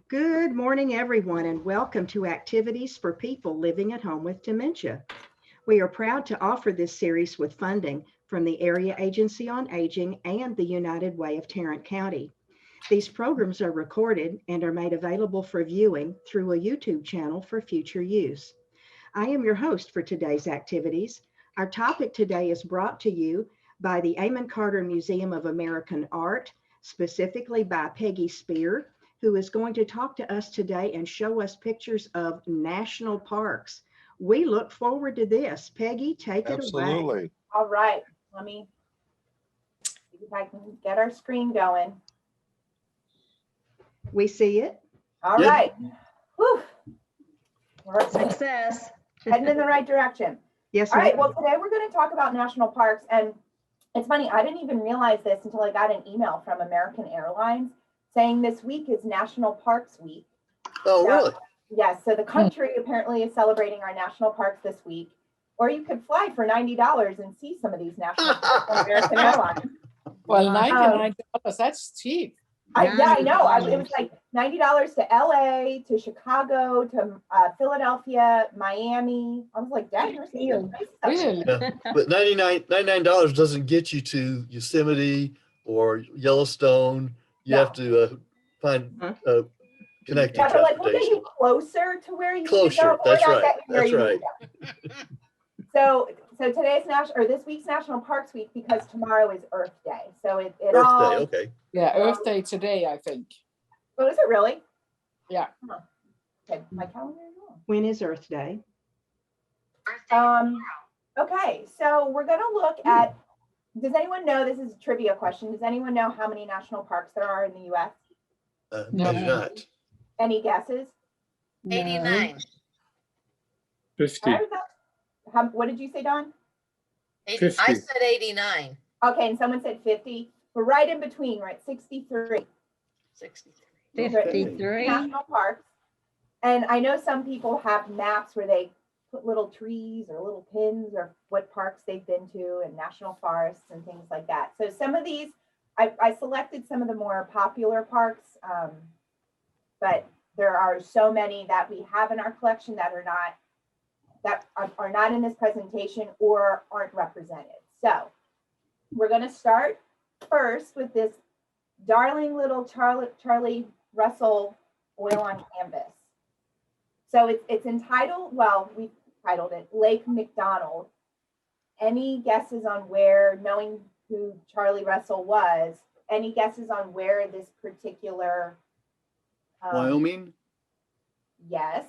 Good morning, everyone, and welcome to Activities for People Living at Home with Dementia. We are proud to offer this series with funding from the Area Agency on Aging and the United Way of Tarrant County. These programs are recorded and are made available for viewing through a YouTube channel for future use. I am your host for today's activities. Our topic today is brought to you by the Amon Carter Museum of American Art, specifically by Peggy Spear, who is going to talk to us today and show us pictures of national parks. We look forward to this. Peggy, take it away. Absolutely. All right, let me see if I can get our screen going. We see it. All Yep. right. Whew. We're Success. heading in the right direction. Yes, All right, ma'am. well, today we're going to talk about national parks. And it's funny, I didn't even realize this until I got an email from American Airlines saying this week is National Parks Week. Oh, really? Yes, so the country apparently is celebrating our national parks this week. Or you could fly for $90 and see some of these national parks on American Airlines. Well, $99, that's cheap. I know. It was like $90 to LA, to Chicago, to Philadelphia, Miami. I was like, dang, there's some good places. Really? Yeah. But $99 doesn't get you to Yosemite or Yellowstone. You have to find connecting Yeah, but like we'll get transportation. you closer to where you need to Closer, go, but that's we're not right, getting where that's you need right. to go. So today's this week's National Parks Week, because tomorrow is Earth Day. So it Earth all. Day, okay. Yeah, Earth Day today, I think. Oh, is it really? Yeah. Huh. Okay, my calendar is wrong. When is Earth Day? Okay, so we're gonna look at. Does anyone know? This is a trivia question. Does anyone know how many national parks there are in the U.S.? I do not. Any guesses? 89. 50. What did you say, Don? 50. I said 89. Okay, and someone said 50. We're right in between. We're at 63. 63. 53. National parks. And I know some people have maps where they put little trees or little pins or what parks they've been to and national forests and things like that. So some of these, I selected some of the more popular parks, but there are so many that we have in our collection that are not in this presentation or aren't represented. So we're going to start first with this darling little Charlie Russell oil on canvas. So it's entitled, well, we titled it Lake Mcdonald. Any guesses on where, knowing who Charlie Russell was, any guesses on where this particular Wyoming? Yes.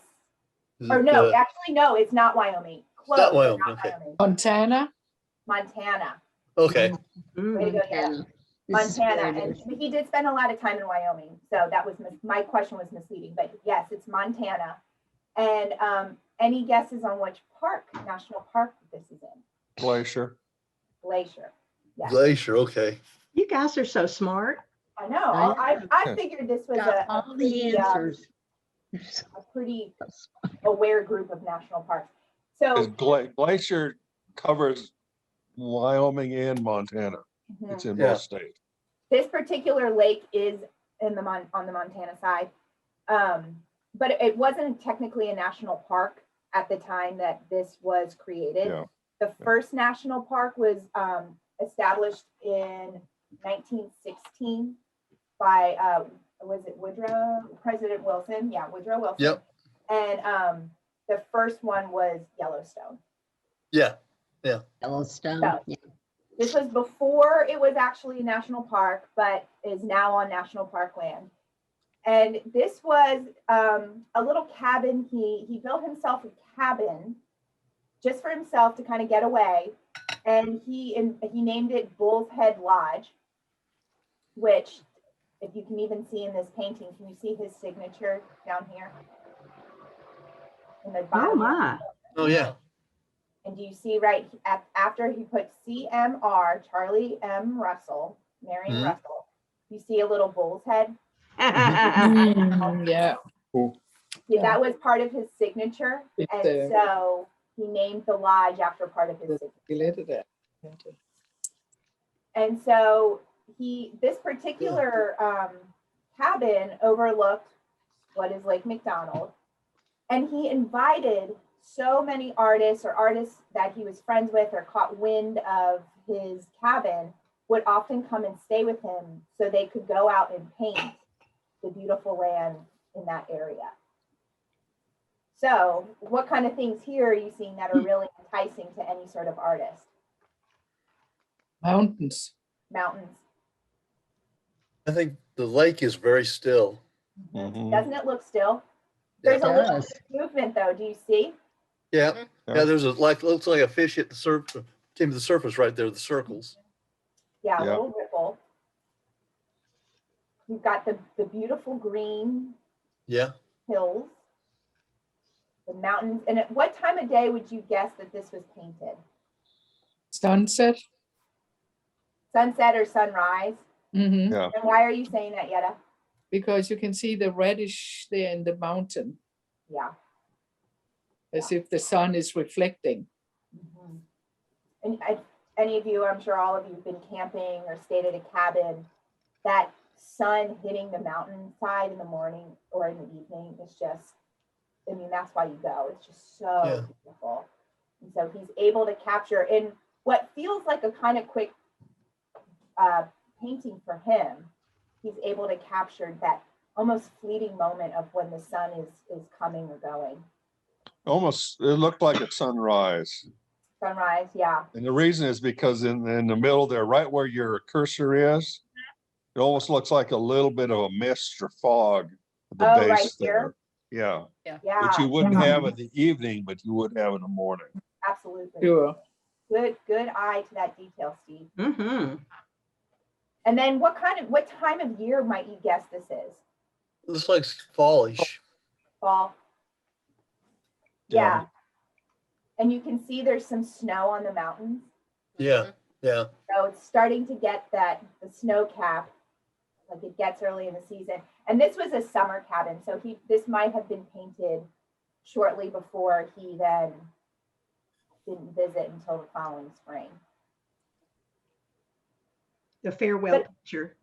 Is Or it, no, actually, no, it's not Wyoming. Close, not but Wyoming, not okay. Wyoming. Montana? Montana. Okay. Way to go, yeah. Montana. And he did spend a lot of time in Wyoming. So that was, my question was misleading. But yes, it's Montana. And any guesses on which national park this is in? Glacier. Glacier. Yeah. Glacier, okay. You guys are so smart. I know. I figured this was Got a all the answers. pretty aware group of national parks. So Glacier covers Wyoming and Montana. mhm. It's in Yeah. both states. This particular lake is on the Montana side, but it wasn't technically a national park at the time that this was created. Yeah. The first national park was established in 1916 by was it President Wilson? Yeah, Woodrow Wilson. Yep. And the first one was Yellowstone. Yeah. Yellowstone. So, this was before it was actually a national park, but is now on national park land. And this was a little cabin. He built himself a cabin just for himself to kind of get away. And he named it Bull's Head Lodge, which, if you can even see in this painting, can you see his signature down here? In the Oh, bottom. my. Oh, yeah. And do you see right after he put CMR, Charlie M. Russell, Marion Mhm. Russell, you see a little bull's head? Yeah. Yeah, that was part of his signature. It's, And so he named the lodge after part of his signature. And so this particular cabin overlooked what is Lake Mcdonald. And he invited so many artists or artists that he was friends with or caught wind of his cabin would often come and stay with him so they could go out and paint the beautiful land in that area. So what kind of things here are you seeing that are really enticing to any sort of artist? Mountains. Mountains. I think the lake is very still. Mhm. Doesn't it look still? Yeah. There's a little Yes. movement though. Do you see? Yeah, Mhm. yeah, there's a, like, looks like a fish hit the surface, came to the surface right there, the circles. Yeah, a Yeah. little ripple. You've got the beautiful green Yeah, hills, the mountains. And at what time of day would you guess that this was painted? Sunset. Sunset or sunrise? Mhm. Yeah. And why are you saying that, Yetta? Because you can see the reddish there in the mountain, Yeah. as if the sun is reflecting. Mhm. And any of you, I'm sure all of you have been camping or stayed at a cabin, that sun hitting the mountainside in the morning or in the evening is just, I mean, that's why you go. It's just so Yeah. beautiful. And so he's able to capture in what feels like a kind of quick painting for him, he's able to capture that almost fleeting moment of when the sun is coming or going. Almost, it looked like a sunrise. Sunrise, yeah. And the reason is because in the middle there, right where your cursor is, it almost looks like a little bit of a mist or fog at the Oh, right base there. Yeah, Yeah, which you wouldn't Yeah. have in the evening, but you would have in the morning. absolutely. Sure. Good eye to that detail, Steve. Mm-hmm. And then what time of year might you guess this is? looks like fallish. Fall? Yeah. Yeah. And you can see there's some snow on the mountains. Yeah, yeah, So it's starting to get the snow cap, like it gets early in the season. And this was a summer cabin, so this might have been painted shortly before he then didn't visit until the following spring. The farewell But- picture.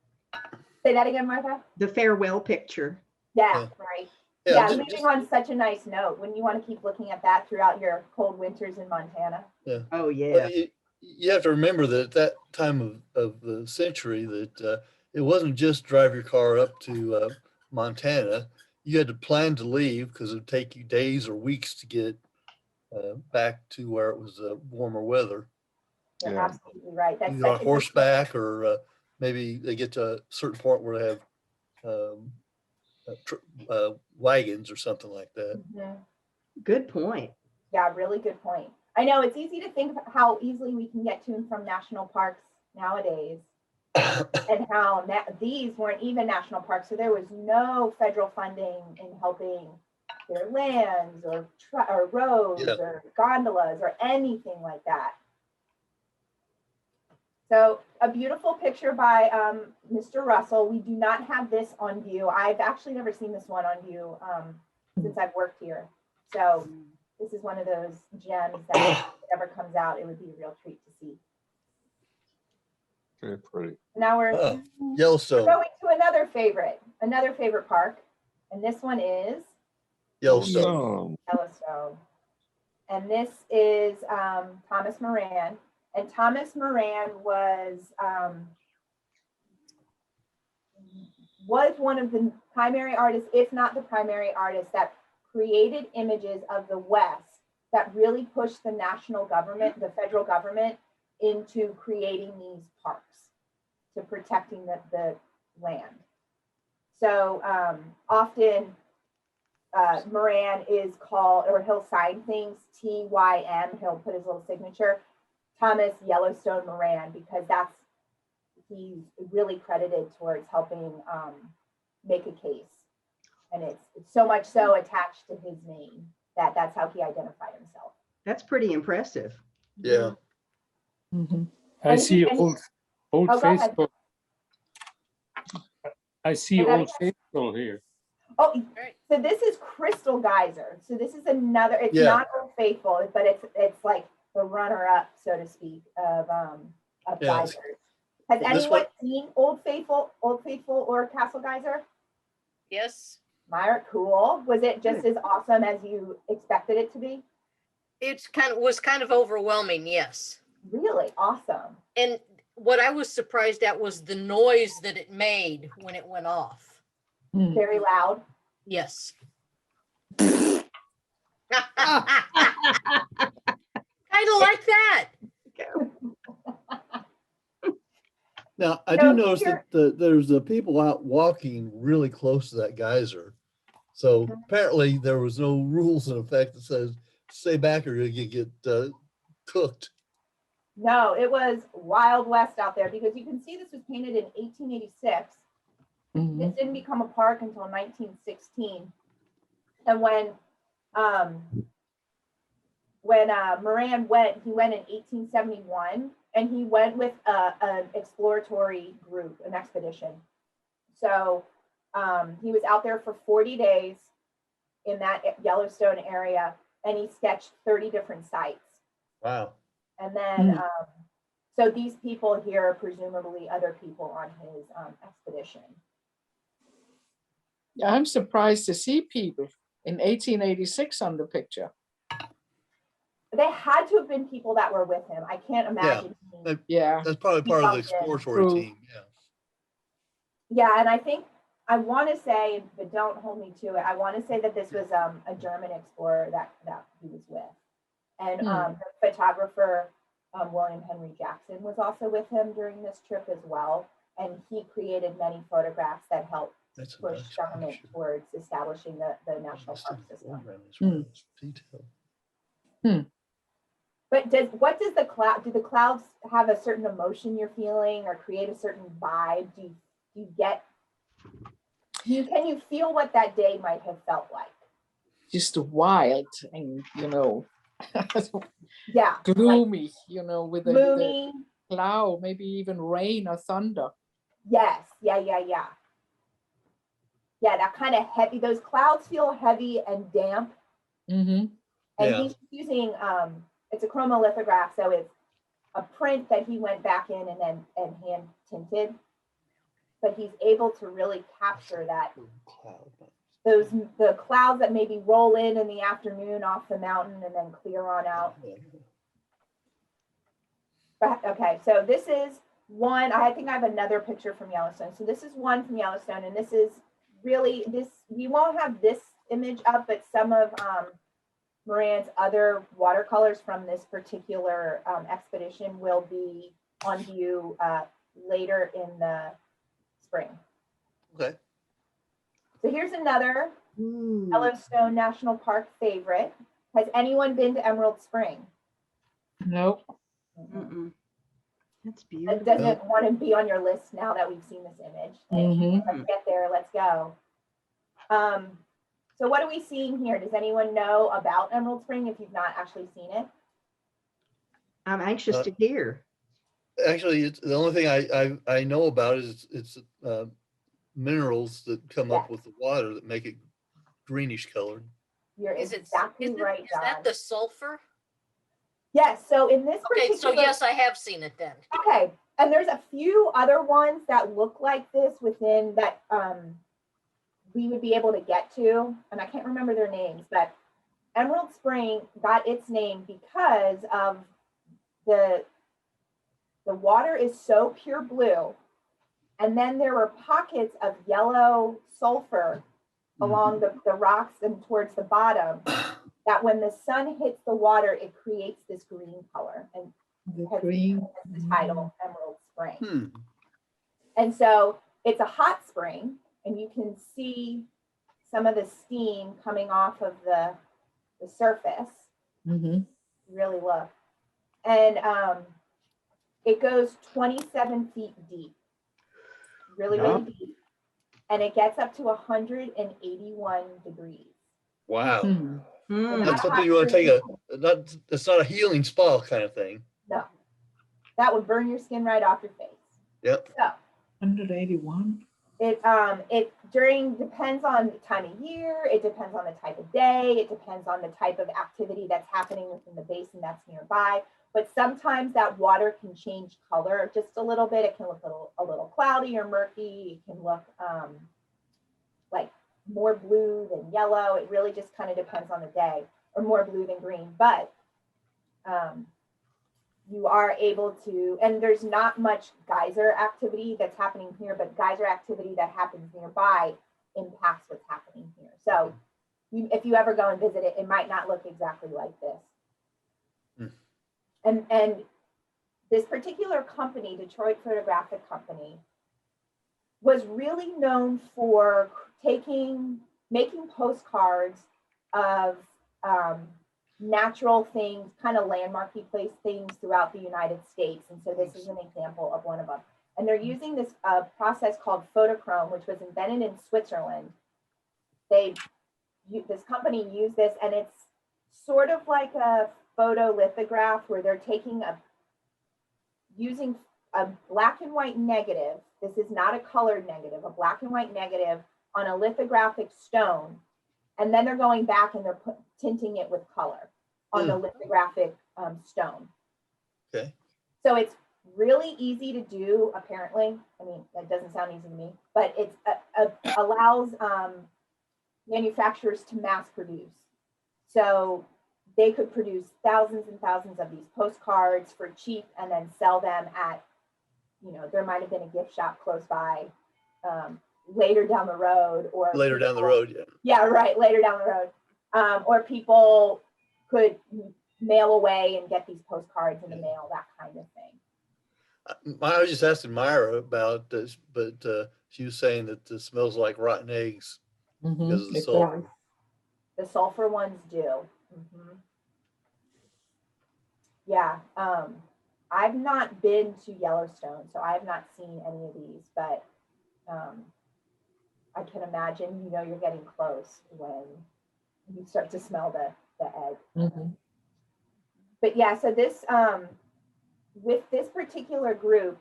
Say that again, Martha? The farewell picture. Yeah, Yeah. right. yeah. Yeah, ju- leaving just- on such a nice note. Wouldn't you want to keep looking at that throughout your cold winters in Montana? Oh, yeah. Well, you have to remember that at that time of the century that it wasn't just drive your car up to Montana. You had to plan to leave because it would take you days or weeks to get back to where it was warmer weather. You're Yeah. absolutely right. That's Either on it's a- horseback or maybe they get to a certain point where they have wagons or something like that. Mhm. Good point. Yeah, really good point. I know it's easy to think of how easily we can get to and from national parks nowadays, and how these weren't even national parks, so there was no federal funding in helping their lands or roads Yeah. or gondolas or anything like that. So a beautiful picture by Mr. Russell. We do not have this on view. I've actually never seen this one on view since I've worked here. So this is one of those gems that if it ever comes out, it would be a real treat to see. Very pretty. Now we're Yellowstone, going to another favorite park, and this one is Yellowstone. Yellowstone. And this is Thomas Moran. And Thomas Moran was one of the primary artists, if not the primary artist, that created images of the West that really pushed the national government, the federal government, into creating these parks to protecting the land. So often Moran is called, or he'll sign things TYM, he'll put his little signature, Thomas Yellowstone Moran, because he's really credited towards helping make a case. And it's so much so attached to his name that that's how he identified himself. That's pretty impressive. Yeah, Mhm. I And see he- and he- old Oh, go ahead. faithful. I see Say that old again? faithful here. Oh, Right. so this is Crystal Geyser. So this is another, it's Yeah. not Old Faithful, but it's like the runner-up, so to speak, of Yeah. geysers. Has This anyone one- seen Old Faithful or Castle Geyser? Yes, Myra, cool. Was it just as awesome as you expected it to be? It's was kind of overwhelming, yes. Really awesome. And what I was surprised at was the noise that it made when it went off. Very loud. Yes. Kind of like that. Now, I No, do notice here- that there's the people out walking really close to that geyser. So apparently there was no rules in effect that says, stay back or you get cooked. No, it was Wild West out there because you can see this was painted in 1886. Mhm. This didn't become a park until 1916. And when Moran went, he went in 1871, and he went with an exploratory group, an expedition. So he was out there for 40 days in that Yellowstone area, and he sketched 30 different sites. Wow. And then, so these people here are presumably other people on his expedition. Yeah, I'm surprised to see people in 1886 on the picture. They had to have been people that were with him. I can't imagine. Yeah. That's probably part of the bumped in. exploratory True. team. Yeah. Yeah, and I think, I want to say, but don't hold me to it, I want to say that this was a German explorer that he was with. And the photographer, William Henry Jackson, was also with him during this trip as well. And he created many photographs that helped That's a push nice government picture. towards establishing the national park system. Detail. But do the clouds have a certain emotion you're feeling or create a certain vibe? Can you feel what that day might have felt like? Just wild and, Yeah. gloomy, with the Moony. cloud, maybe even rain or thunder. Yes. Yeah. Yeah, that kind of heavy, those clouds feel heavy and damp. Mm-hmm. And Yeah. he's using, it's a chromolithograph, so it's a print that he went back in and hand tinted. But he's able to really capture that, the clouds that maybe roll in the afternoon off the mountain and then clear on out. But, okay, so this is one, I think I have another picture from Yellowstone. So this is one from Yellowstone, and this is really, we won't have this image up, but some of Moran's other watercolors from this particular expedition will be on view later in the spring. Okay. So here's another Yellowstone National Park favorite. Has anyone been to Emerald Spring? Nope. Mm-mm. That's That beautiful. doesn't want to be on your list now that we've seen this image. Mhm. Let's get there. Let's go. So what are we seeing here? Does anyone know about Emerald Spring if you've not actually seen it? I'm anxious to hear. Actually, it's the only thing I know about is it's minerals that come up with the water that make it greenish colored. You're Is exactly right, is John. that the sulfur? Yes. So in this Okay, particular, so yes, I have seen it then. okay, and there's a few other ones that look like this within that we would be able to get to, and I can't remember their names, but Emerald Spring got its name because of the water is so pure blue, and then there were pockets of yellow sulfur along the rocks and towards the bottom, that when the sun hits the water, it creates this green color, and The hence green. the title Emerald Spring. Hmm. And so it's a hot spring, and you can see some of the steam coming off of the surface. Mm-hmm. Really look. And it goes 27 feet deep, really deep. And it gets up to 181 degrees. Wow. Hmm. That's something you want to take that's not a healing spa kind of thing. No, that would burn your skin right off your face. Yep. So 181. it depends on the time of year, it depends on the type of day, it depends on the type of activity that's happening within the basin that's nearby. But sometimes that water can change color just a little bit. It can look a little cloudy or murky. It can look like more blue than yellow. It really just kind of depends on the day, or more blue than green. But you are able to, and there's not much geyser activity that's happening here, but geyser activity that happens nearby impacts what's happening here. So if you ever go and visit it, it might not look exactly like this. And this particular company, Detroit Photographic Company, was really known for making postcards of natural things, kind of landmarky place things throughout the United States. And so this is an example of one of them. And they're using this process called photochrome, which was invented in Switzerland. This company used this, and it's sort of like a photolithograph where they're using a black and white negative. This is not a colored negative, a black and white negative on a lithographic stone. And then they're going back and they're tinting it with color on the lithographic stone. Okay. So it's really easy to do, apparently. I mean, that doesn't sound easy to me, but it allows manufacturers to mass produce. So they could produce thousands and thousands of these postcards for cheap and then sell them at, there might have been a gift shop close by later down the road, or Later down the road, yeah. Yeah, right, later down the road. Or people could mail away and get these postcards in the mail, that kind of thing. I was just asking Myra about this, but she was saying that it smells like rotten eggs because of the It sulfur. does. The sulfur ones do. Yeah, I've not been to Yellowstone, so I have not seen any of these, but I can imagine, you're getting close when you start to smell the egg. But yeah, so this, with this particular group,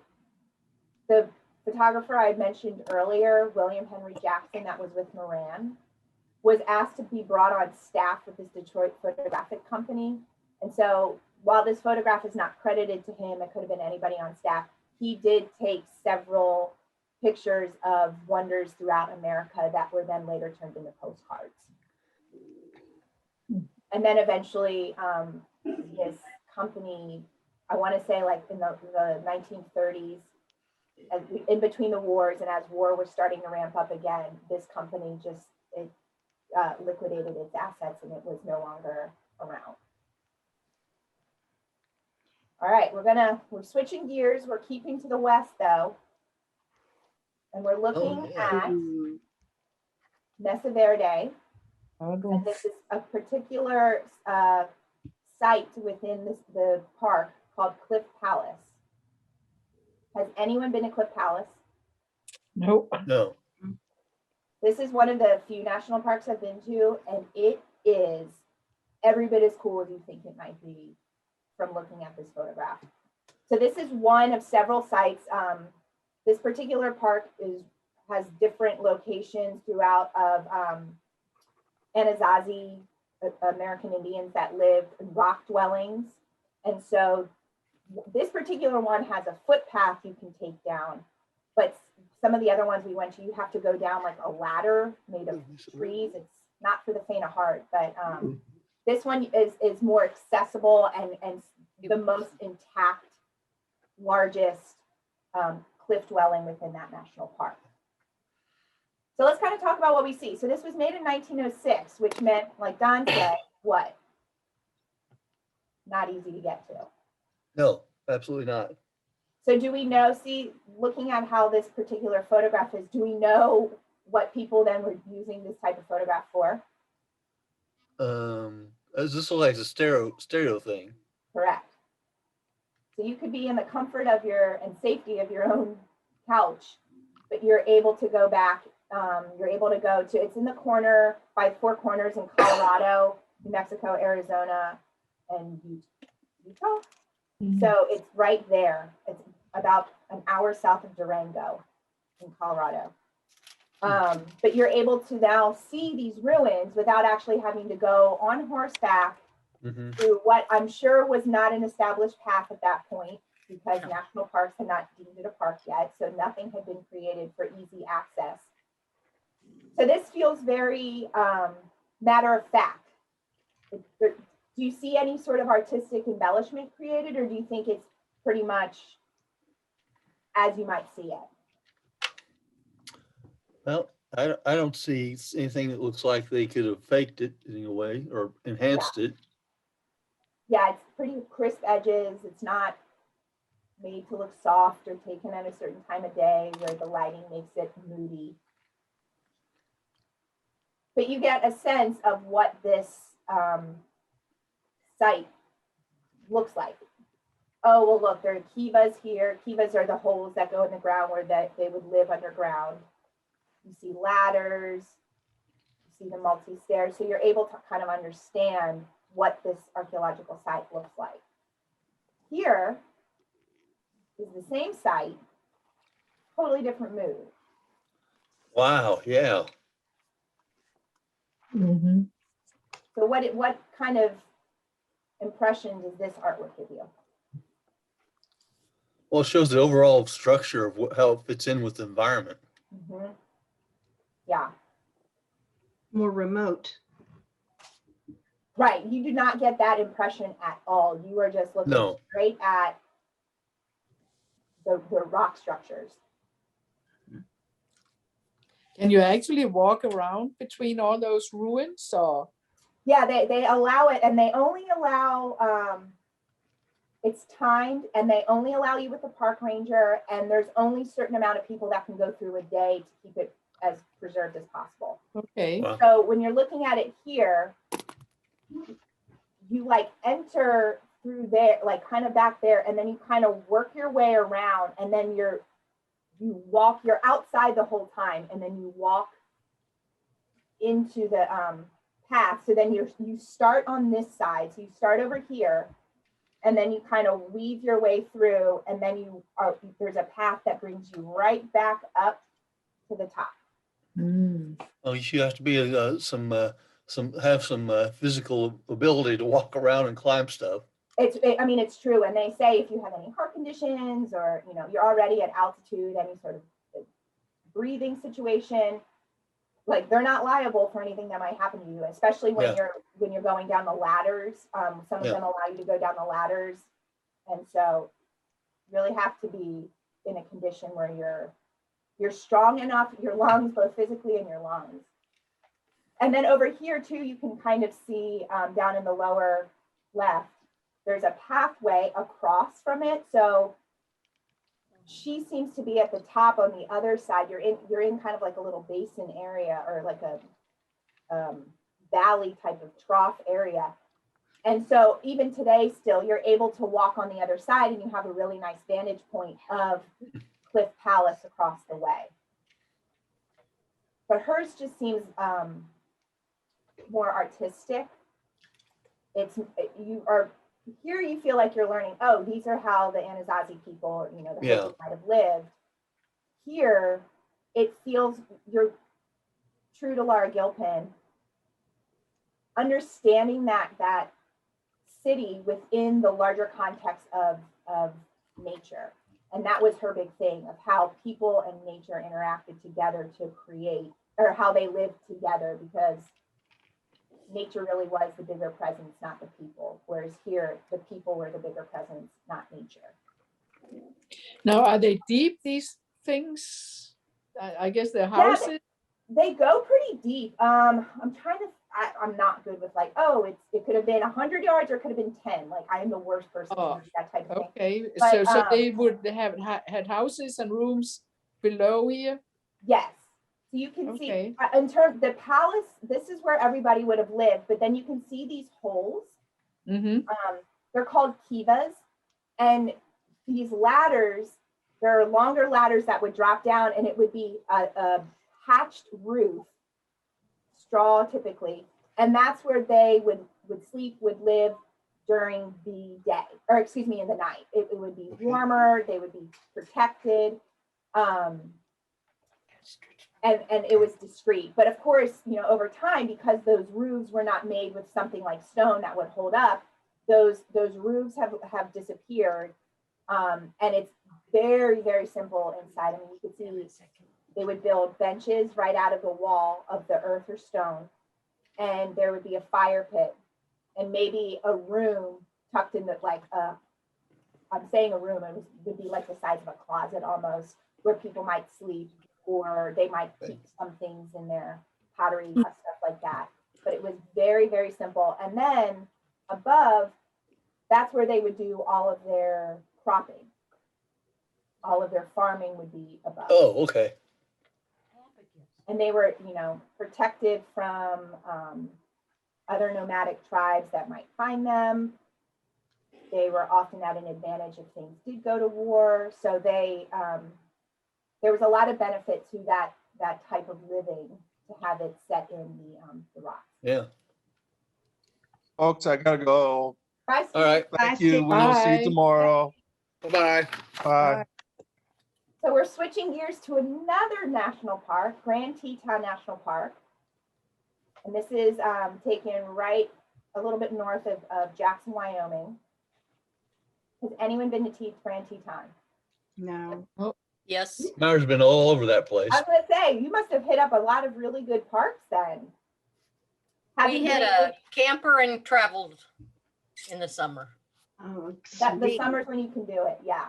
the photographer I mentioned earlier, William Henry Jackson, that was with Moran, was asked to be brought on staff with this Detroit Photographic Company. And so while this photograph is not credited to him, it could have been anybody on staff, he did take several pictures of wonders throughout America that were then later turned into postcards. And then eventually this company, I want to say like in the 1930s, in between the wars and as war was starting to ramp up again, this company just liquidated its assets and it was no longer around. All right, we're switching gears. We're keeping to the west though. And we're looking at Mesa Verde. And this is a particular site within the park called Cliff Palace. Has anyone been to Cliff Palace? Nope. No. This is one of the few national parks I've been to, and it is every bit as cool as you think it might be from looking at this photograph. So this is one of several sites. This particular park has different locations throughout of Anasazi American Indians that live in rock dwellings. And so this particular one has a footpath you can take down, but some of the other ones we went to, you have to go down like a ladder made of trees. It's not for the faint of heart, but this one is more accessible and the most intact, largest cliff dwelling within that national park. So let's kind of talk about what we see. So this was made in 1906, which meant, like Don said, what? Not easy to get to. No, absolutely not. So do we know, looking at how this particular photograph is, do we know what people then were using this type of photograph for? This like a stereo thing. Correct. So you could be in the comfort of and safety of your own couch, but you're able to go back. You're able to go to, it's in the corner by Four Corners in Colorado, New Mexico, Arizona, and Utah. So it's right there. It's about an hour south of Durango in Colorado. But you're able to now see these ruins without actually having to go on horseback through what I'm sure was not an established path at that point, because national parks had not deemed it a park yet. So nothing had been created for easy access. So this feels very matter of fact. Do you see any sort of artistic embellishment created, or do you think it's pretty much as you might see it? Well, I don't see anything that looks like they could have faked it in a way or enhanced it. Yeah, it's pretty crisp edges. It's not made to look soft or taken at a certain time of day where the lighting makes it moody. But you get a sense of what this site looks like. Oh, well, look, there are kivas here. Kivas are the holes that go in the ground where they would live underground. You see ladders, you see the multi-stairs. So you're able to kind of understand what this archaeological site looks like. Here is the same site, totally different mood. Wow, yeah. Mm-hmm. So what kind of impression does this artwork give you? Well, it shows the overall structure of how it fits in with the environment. Mm-hmm. Yeah. More remote. Right. You do not get that impression at all. You are just looking straight at the rock structures. Can you actually walk around between all those ruins, or? Yeah, they allow it, and they only allow, it's timed, and they only allow you with the park ranger, and there's only a certain amount of people that can go through a day to keep it as preserved as possible. Okay. Wow. So when you're looking at it here, you like enter through there, like kind of back there, and then you kind of work your way around, and then you're outside the whole time, and then you walk into the path. So then you start on this side. So you start over here, and then you kind of weave your way through, and then there's a path that brings you right back up to the top. Mm. Well, you have to be have some physical ability to walk around and climb stuff. I mean, it's true. And they say if you have any heart conditions, or you're already at altitude, any sort of breathing situation, like they're not liable for anything that might happen to you, especially when you're going down the ladders. Some of them allow you to go down the ladders, and so you really have to be in a condition where you're strong enough, your lungs, both physically and your lungs. And then over here too, you can kind of see down in the lower left, there's a pathway across from it. So she seems to be at the top on the other side. You're in kind of like a little basin area, or like a valley type of trough area. And so even today still, you're able to walk on the other side, and you have a really nice vantage point of Cliff Palace across the way. But hers just seems more artistic. Here you feel like you're learning, oh, these are how the Anasazi people, the Hopi might have lived. Here, it feels you're true to Laura Gilpin, understanding that city within the larger context of nature. And that was her big thing, of how people and nature interacted together to create, or how they lived together, because nature really was the bigger presence, not the people. Whereas here, the people were the bigger presence, not nature. Now, are they deep, these things? I guess they're houses? Yeah, they go pretty deep. I'm not good with like, oh, it could have been 100 yards or it could have been 10. Like, I am the worst person to do that type of thing. Okay, But, so they would have had houses and rooms below here? Yes. So you can Okay. see, in terms the palace, this is where everybody would have lived, but then you can see these holes. Mm-hmm. They're called kivas, and these ladders, there are longer ladders that would drop down, and it would be a hatched roof, straw typically, and that's where they would sleep, would live during the day, or excuse me, in the night. It would be warmer, they would be protected. And it was discreet. But of course, over time, because those roofs were not made with something like stone that would hold up, those roofs have disappeared. And it's very, very simple inside. I mean, you can see They would build benches right out of the wall of the earth or stone, and there would be a fire pit and maybe a room tucked in the, like I'm saying a room, it would be like the size of a closet almost, where people might sleep, or they might keep some things in there, pottery, stuff like that. But it was very, very simple. And then above, that's where they would do all of their cropping. All of their farming would be above. Oh, okay. And they were, you know, protected from other nomadic tribes that might find them. They were often at an advantage if things did go to war. So they, there was a lot of benefit to that type of living, to have it set in the rocks. Yeah. Folks, I gotta go. Bye, Steve. All right. Thank Bye, you. Steve. We will see you Bye. tomorrow. Bye-bye. Bye. So we're switching gears to another national park, Grand Teton National Park. And this is taken right a little bit north of Jackson, Wyoming. Has anyone been to Grand Teton? No. Yes. Myra's been all over that place. I was gonna say, you must have hit up a lot of really good parks then. Have We you had been a camper and traveled in the summer. Oh, the sweet. summers when you can do it, yeah.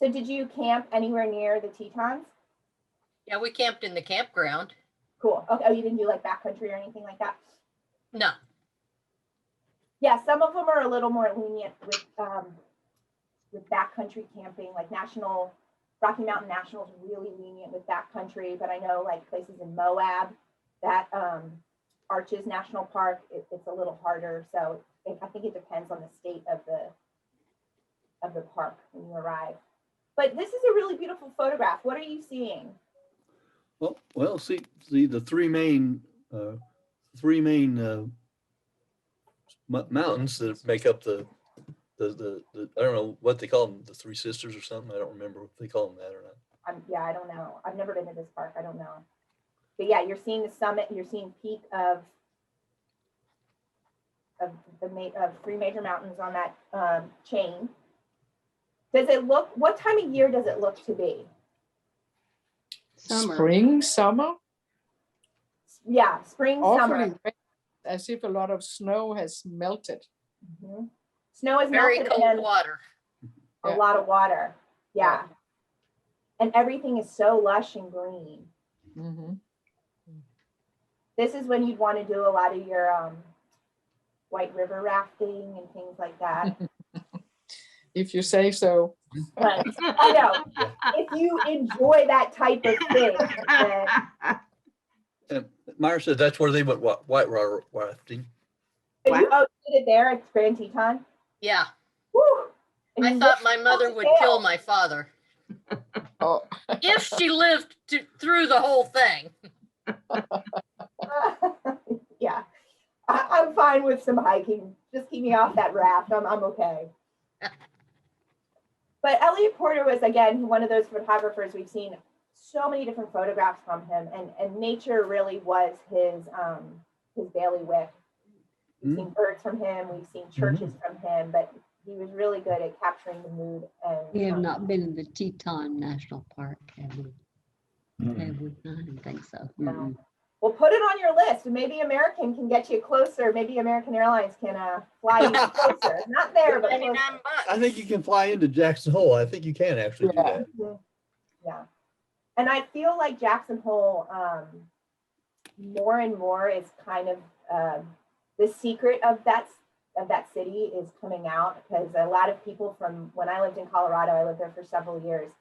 So did you camp anywhere near the Tetons? Yeah, we camped in the campground. Cool. Okay. Oh, you didn't do like backcountry or anything like that? No, Yeah, some of them are a little more lenient with backcountry camping, like Rocky Mountain National is really lenient with backcountry, but I know like places in Moab, that Arches National Park, it's a little harder. So I think it depends on the state of the park when you arrive. But this is a really beautiful photograph. What are you seeing? Well, see the three main mountains that make up the I don't know what they call them, the Three Sisters or something. I don't remember if they call them that or not. Yeah, I don't know. I've never been to this park. I don't know. But yeah, you're seeing the summit. You're seeing peak of three major mountains on that chain. Does it look? What time of year does it look to be? Summer. Spring, summer, Yeah, spring, summer. awfully wet, as if a lot of snow has melted. Mhm. Snow is very melted cold and water. a Yeah. lot of water. Yeah. And everything is so lush and green. Mhm. This is when you'd want to do a lot of your White River rafting and things like that. If you say so. But I know if you enjoy that type of thing, then And Myra said that's where they went white water rafting. you Wow. did it there at Grand Teton. Yeah, Woo! And I you thought look my mother so would pale. kill my father Oh, if she lived through the whole thing. Yeah, I'm fine with some hiking. Just keep me off that raft. I'm okay. But Elliot Porter was, again, one of those photographers. We've seen so many different photographs from him, and nature really was his bailiwick. We've seen birds from him, we've seen churches from him, but he was really good at capturing the mood. And We have not been in the Teton National Park, have we? Have we? I don't think so. No. Mm-mm. Well, put it on your list. Maybe American can get you closer. Maybe American Airlines can fly you closer. Not there, but closer. 99 I bucks. think you can fly into Jackson Hole. I think you can actually do Yeah. that. Yeah. And I feel like Jackson Hole more and more is kind of the secret of that city is coming out, because a lot of people from when I lived in Colorado, I lived there for several years,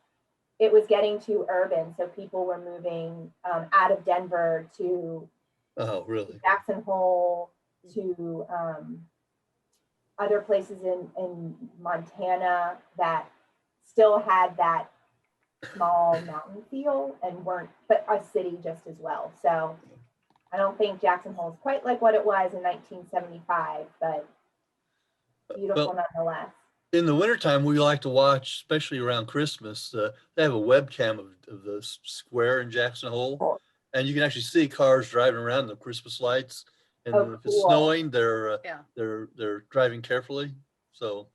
it was getting too urban. So people were moving out of Denver to Oh, really? Jackson Hole, to other places in Montana that still had that small mountain feel and weren't, but a city just as well. So I don't think Jackson Hole is quite like what it was in 1975, but beautiful nonetheless. In the wintertime, we like to watch, especially around Christmas, they have a webcam of the square in Jackson Hole. And you can actually see cars driving around the Christmas lights. And Oh, if it's cool. snowing, they're driving carefully. So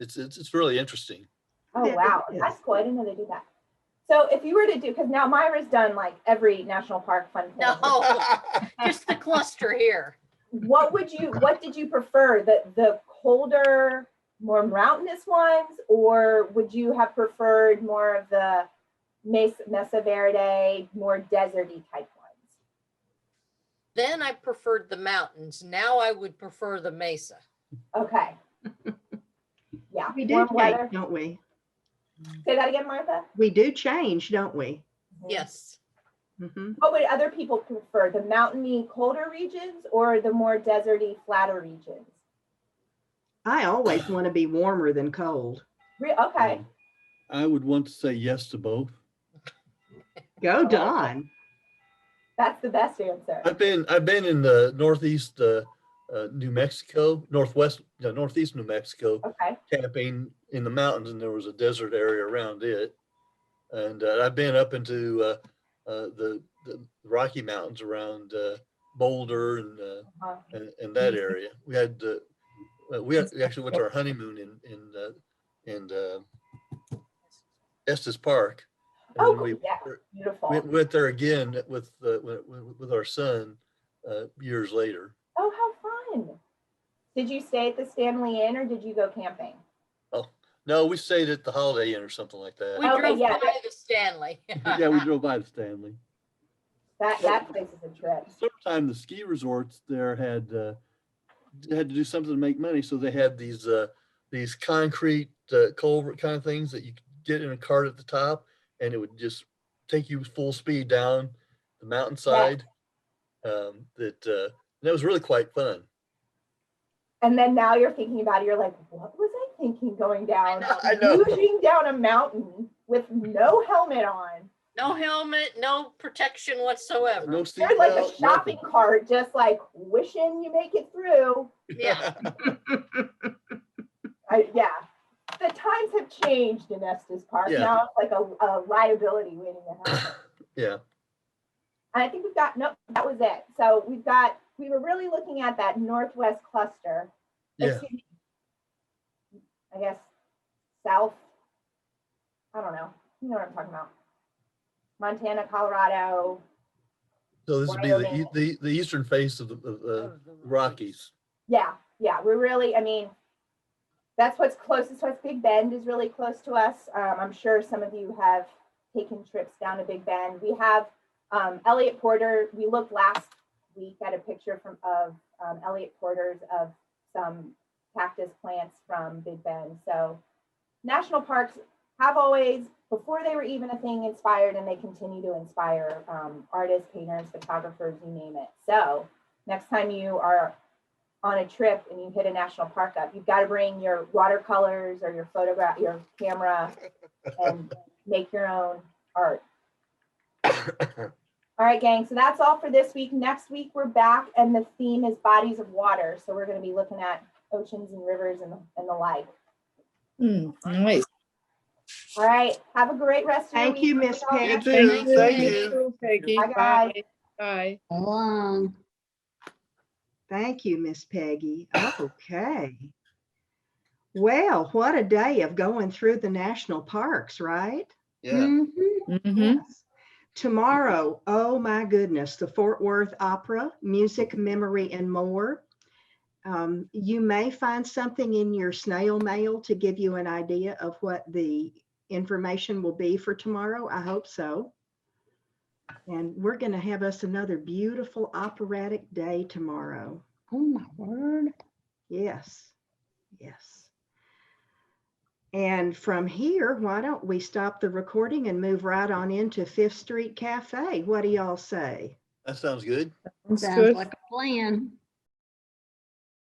it's really interesting. Oh, Yeah, wow. it is. That's cool. I didn't know they did that. So if you were to do, because now Myra's done like every national park fun thing. No, just the cluster here. What did you prefer? The colder, more mountainous ones, or would you have preferred more of the Mesa Verde, more deserty type ones? Then I preferred the mountains. Now I would prefer the mesa. Okay. Yeah. We do warm change, weather. don't we? Say that again, Martha. We do change, don't we? Yes. Mhm. What would other people prefer? The mountainy, colder regions or the more deserty, flatter regions? I always want to be warmer than cold. Okay. I would want to say yes to both. Go Don. That's the best answer. I've been in the northeast New Mexico, northeast New Mexico, Okay. camping in the mountains, and there was a desert area around it. And I've been up into the Rocky Mountains around Boulder Uh-huh. and that area. We actually went to our honeymoon in Estes Park. And Oh, then we yeah. Beautiful. we went there again with our son years later. Oh, how fun. Did you stay at the Stanley Inn or did you go camping? Oh, no, we stayed at the Holiday Inn or something like that. We Okay, drove yeah. by the Stanley. Yeah, we drove by the Stanley. That place is a trip. Summertime, the ski resorts there had to do something to make money, so they had these concrete culvert kind of things that you could get in a cart at the top, and it would just take you full speed down the mountainside. That was really quite fun. And then now you're thinking about it, you're like, what was I thinking going down? I know. Lugging down a mountain with no helmet on. No helmet, no protection whatsoever. No seat There's like a belt, shopping nothing. cart, just like wishing you make it through. Yeah. Yeah. The times have changed in Estes Park. Yeah. Now it's like a liability waiting to happen. Yeah. And I think that was it. So we were really looking at that Northwest cluster. Yeah. Excuse me, I guess South, I don't know. You know what I'm talking about. Montana, Colorado. So this would be Wyoming. the eastern face of the Rockies. Yeah. We're really, I mean, that's what's closest to us. Big Bend is really close to us. I'm sure some of you have taken trips down to Big Bend. We have Elliott Porter. We looked last week at a picture of Elliott Porter's of some cactus plants from Big Bend. So national parks have always, before they were even a thing, inspired, and they continue to inspire artists, painters, photographers, you name it. So next time you are on a trip and you hit a national park up, you've got to bring your watercolors or your camera, and make your own art. All right, gang. So that's all for this week. Next week we're back, and the theme is bodies of water. So we're going to be looking at oceans and rivers and the like. Nice. All right. Have a great rest of your Thank week. you, Miss Peggy. You too. Thank you. Thank You you. too, Peggy. Bye, guys. Bye. Bye. So long. Thank you, Miss Peggy. Okay. Well, what a day of going through the national parks, right? Yeah. Mhm. Mhm. Yes. Tomorrow, oh my goodness, the Fort Worth Opera, music, memory, and more. You may find something in your snail mail to give you an idea of what the information will be for tomorrow. I hope so. And we're going to have us another beautiful operatic day tomorrow. Oh my word. Yes, yes. And from here, why don't we stop the recording and move right on into Fifth Street Cafe? What do y'all say? That sounds good. Sounds Sounds good. like a plan.